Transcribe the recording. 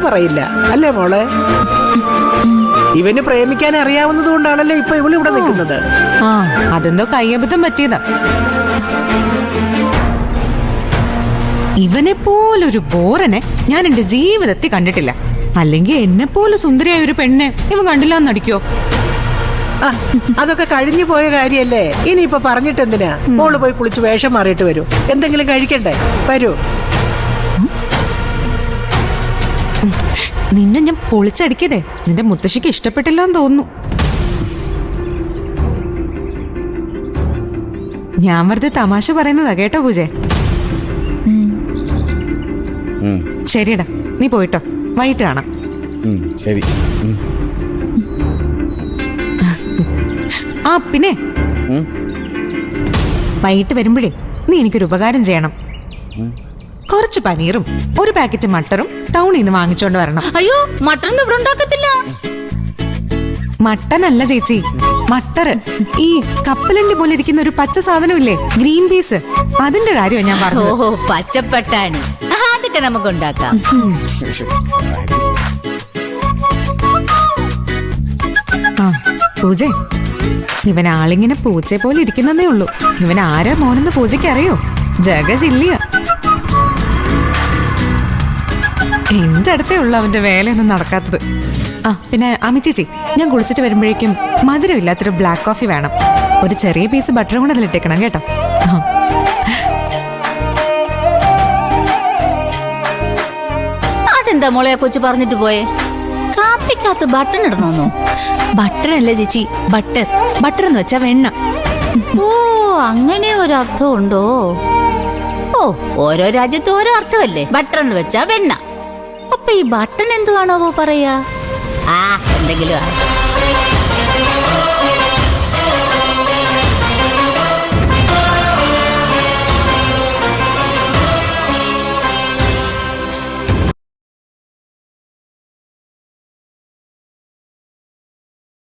പറയില്ല അല്ലേ മോളെ? ഇവന് പ്രേമിക്കാൻ അറിയാവുന്നത് കൊണ്ടാണല്ലോ ഇപ്പൊ ഇവള് ഇവിടെ നിൽക്കുന്നത്. ആ അതെന്തോ കയ്യബദ്ധം പറ്റിയതാ. ഇവനെ പോലൊരു ബോറനെ ഞാൻ എന്റെ ജീവിതത്തിൽ കണ്ടിട്ടില്ല. അല്ലെങ്കിൽ എന്നെ പോലെ സുന്ദരിയായ ഒരു പെണ്ണെ ഇവൻ കണ്ടില്ലാന്നടിക്കോ? അതൊക്കെ കഴിഞ്ഞു പോയ കാര്യല്ലേ. ഇനിയിപ്പൊ പറഞ്ഞിട്ട് എന്തിനാ? മോള് പോയി കുളിച്ച് വേഷം മാറിയിട്ട് വരൂ. എന്തെങ്കിലും കഴിക്കണ്ടേ? വരൂ. നിന്നെ ഞാൻ പൊളിച്ചടിക്കതേ നിന്റെ മുത്തശ്ശിക്ക് ഇഷ്ടപ്പെട്ടില്ലാന്ന് തോന്നുന്നു. ഞാൻ വെറുതെ തമാശ പറയുന്നതാ കേട്ടോ പൂജ. ശരിയടാ, നീ പോയിട്ടോ, വൈകിട്ട് കാണാം. ശരി. ആ പിന്നെ വൈകിട്ട് വരുമ്പോഴേ നീ എനിക്കൊരു ഉപകാരം ചെയ്യണം. കുറച്ച് പനീറും ഒരു പാക്കറ്റ് മട്ടറും ടൗണിൽ നിന്ന് വാങ്ങിച്ചോണ്ട് വരണം. അയ്യോ, മട്ടൺ ഇവിടെ ഉണ്ടാക്കത്തില്ല. മട്ടൻ അല്ല ചേച്ചി, മട്ടറ്. ഈ കപ്പലണ്ടി പോലെ ഇരിക്കുന്ന ഒരു പച്ച സാധനമില്ലേ, ഗ്രീൻ പീസ്, അതിന്റെ കാര്യമാണ് ഞാൻ പറഞ്ഞത്. ഓഹോ, പച്ചപ്പട്ടാണി. അതൊക്കെ നമുക്ക് ഉണ്ടാക്കാം. ആ പൂജ, ഇവൻ ആളിങ്ങനെ പൂച്ചയെ പോലെ ഇരിക്കുന്നതേ ഉള്ളൂ. ഇവൻ ആരാ മോനെന്ന് പൂജയ്ക്ക് അറിയോ? ജഗജില്ല. എന്റെ അടുത്തേ ഉള്ളു അവന്റെ വേലയൊന്നും നടക്കാത്തത്. ആ പിന്നെ അമ്മി ചേച്ചി, ഞാൻ കുളിച്ചിട്ട് വരുമ്പോഴേക്കും മധുരമില്ലാത്തൊരു ബ്ലാക്ക് കോഫി വേണം. ഒരു ചെറിയ പീസ് ബട്ടറും കൂടെ അതിലിട്ടേക്കണം കേട്ടോ. അതെന്താ മോളെ കൊച്ചു പറഞ്ഞിട്ട് പോയെ? കാപ്പിക്കകത്ത് ബട്ടൺ ഇടണമെന്നോ? ബട്ടർ അല്ല ചേച്ചി, ബട്ടർ. ബട്ടർ എന്ന് വെച്ചാ വെണ്ണ. ഓ, അങ്ങനെ ഒരു അർത്ഥം ഉണ്ടോ? ഓ, ഓരോ രാജ്യത്തും ഓരോ അർത്ഥമല്ലേ. ബട്ടർ എന്ന് വെച്ചാ വെണ്ണ. അപ്പൊ ഈ ബട്ടൺ എന്തുവാണോ പറയാ? ആ, എന്തെങ്കിലും